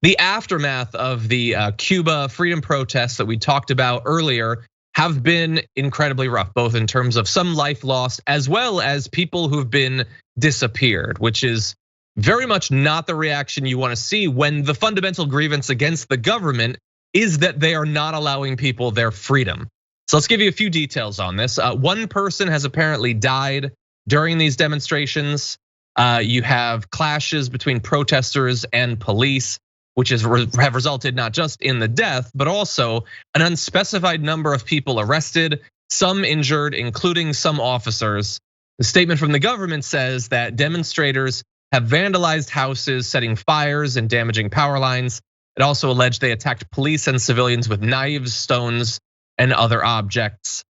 The aftermath of the Cuba freedom protests that we talked about earlier have been incredibly rough, both in terms of some life lost as well as people who've been disappeared, which is very much not the reaction you want to see when the fundamental grievance against the government is that they are not allowing people their freedom. So let's give you a few details on this. One person has apparently died during these demonstrations. You have clashes between protesters and police, which have resulted not just in the death, but also an unspecified number of people arrested, some injured, including some officers. The statement from the government says that demonstrators have vandalized houses, setting fires and damaging power lines. It also alleged they attacked police and civilians with knives, stones, and other objects.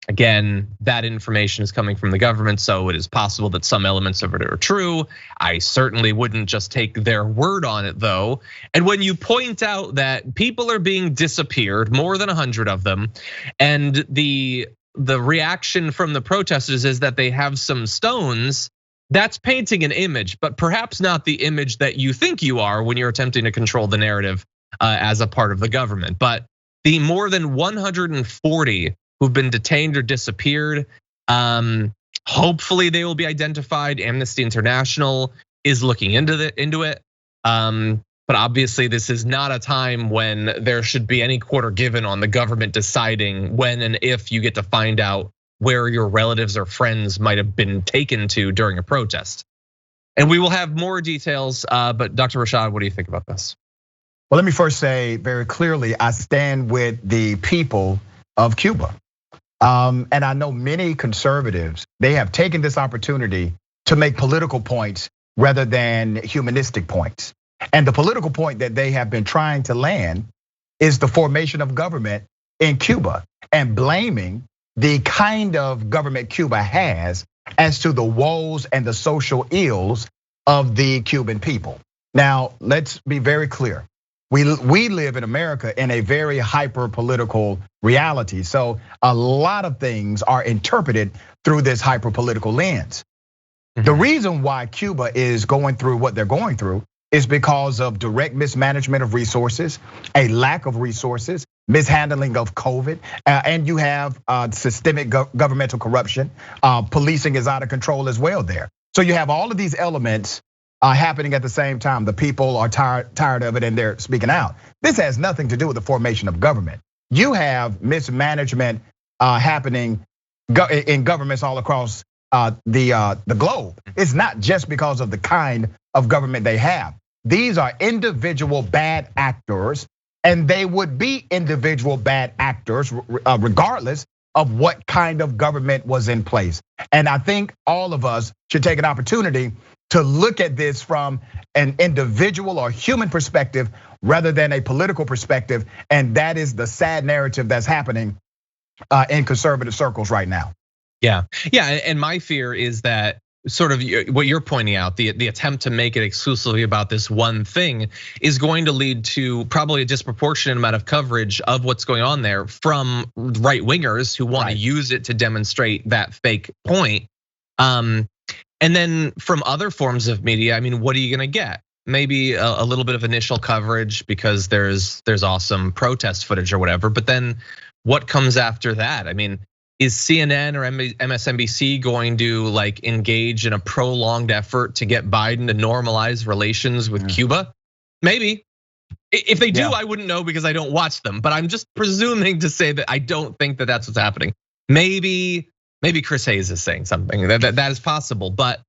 Again, that information is coming from the government, so it is possible that some elements of it are true. I certainly wouldn't just take their word on it though. And when you point out that people are being disappeared, more than 100 of them, and the reaction from the protesters is that they have some stones, that's painting an image, but perhaps not the image that you think you are when you're attempting to control the narrative as a part of the government. But the more than 140 who've been detained or disappeared, hopefully they will be identified. Amnesty International is looking into it. But obviously this is not a time when there should be any quarter given on the government deciding when and if you get to find out where your relatives or friends might have been taken to during a protest. And we will have more details, but Dr. Rashad, what do you think about this? Well, let me first say very clearly, I stand with the people of Cuba. And I know many conservatives, they have taken this opportunity to make political points rather than humanistic points. And the political point that they have been trying to land is the formation of government in Cuba and blaming the kind of government Cuba has as to the woes and the social ills of the Cuban people. Now, let's be very clear. We live in America in a very hyper political reality. So a lot of things are interpreted through this hyper political lens. The reason why Cuba is going through what they're going through is because of direct mismanagement of resources, a lack of resources, mishandling of COVID, and you have systemic governmental corruption. Policing is out of control as well there. So you have all of these elements happening at the same time. The people are tired of it and they're speaking out. This has nothing to do with the formation of government. You have mismanagement happening in governments all across the globe. It's not just because of the kind of government they have. These are individual bad actors, and they would be individual bad actors regardless of what kind of government was in place. And I think all of us should take an opportunity to look at this from an individual or human perspective rather than a political perspective. And that is the sad narrative that's happening in conservative circles right now. Yeah, and my fear is that sort of what you're pointing out, the attempt to make it exclusively about this one thing is going to lead to probably a disproportionate amount of coverage of what's going on there from right wingers who want to use it to demonstrate that fake point. And then from other forms of media, I mean, what are you gonna get? Maybe a little bit of initial coverage because there's awesome protest footage or whatever, but then what comes after that? I mean, is CNN or MSNBC going to like engage in a prolonged effort to get Biden to normalize relations with Cuba? Maybe. If they do, I wouldn't know because I don't watch them, but I'm just presuming to say that I don't think that that's what's happening. Maybe Chris Hayes is saying something that is possible, but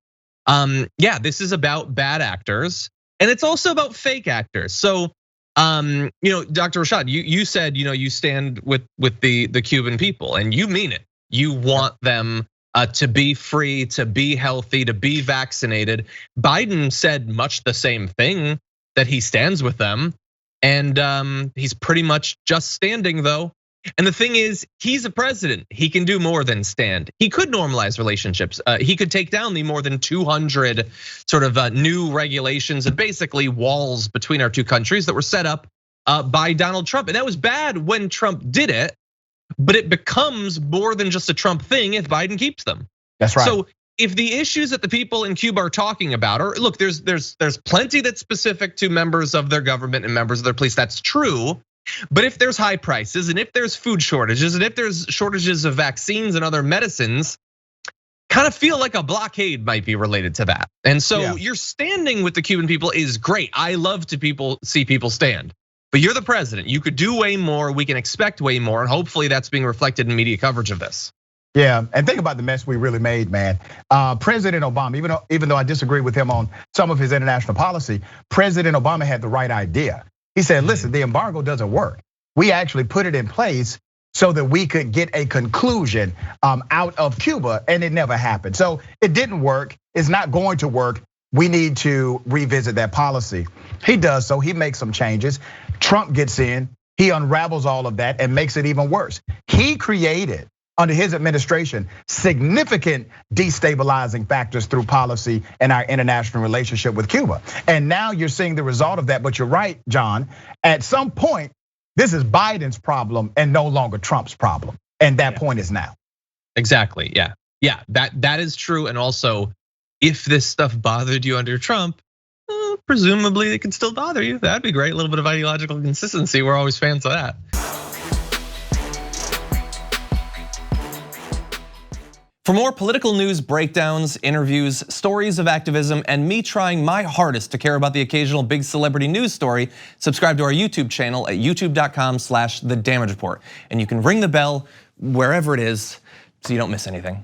yeah, this is about bad actors and it's also about fake actors. So, Dr. Rashad, you said you stand with the Cuban people, and you mean it. You want them to be free, to be healthy, to be vaccinated. Biden said much the same thing, that he stands with them, and he's pretty much just standing though. And the thing is, he's a president. He can do more than stand. He could normalize relationships. He could take down the more than 200 sort of new regulations and basically walls between our two countries that were set up by Donald Trump. And that was bad when Trump did it, but it becomes more than just a Trump thing if Biden keeps them. That's right. So if the issues that the people in Cuba are talking about are, look, there's plenty that's specific to members of their government and members of their police, that's true. But if there's high prices and if there's food shortages and if there's shortages of vaccines and other medicines, kind of feel like a blockade might be related to that. And so your standing with the Cuban people is great. I love to see people stand. But you're the president. You could do way more. We can expect way more. And hopefully that's being reflected in media coverage of this. Yeah, and think about the mess we really made, man. President Obama, even though I disagree with him on some of his international policy, President Obama had the right idea. He said, listen, the embargo doesn't work. We actually put it in place so that we could get a conclusion out of Cuba, and it never happened. So it didn't work, it's not going to work. We need to revisit that policy. He does so, he makes some changes. Trump gets in, he unravels all of that and makes it even worse. He created, under his administration, significant destabilizing factors through policy and our international relationship with Cuba. And now you're seeing the result of that, but you're right, John. At some point, this is Biden's problem and no longer Trump's problem. And that point is now. Exactly, yeah, that is true. And also, if this stuff bothered you under Trump, presumably it can still bother you. That'd be great, a little bit of ideological consistency. We're always fans of that. For more political news breakdowns, interviews, stories of activism, and me trying my hardest to care about the occasional big celebrity news story, subscribe to our YouTube channel at youtube.com/The Damage Report. And you can ring the bell wherever it is so you don't miss anything.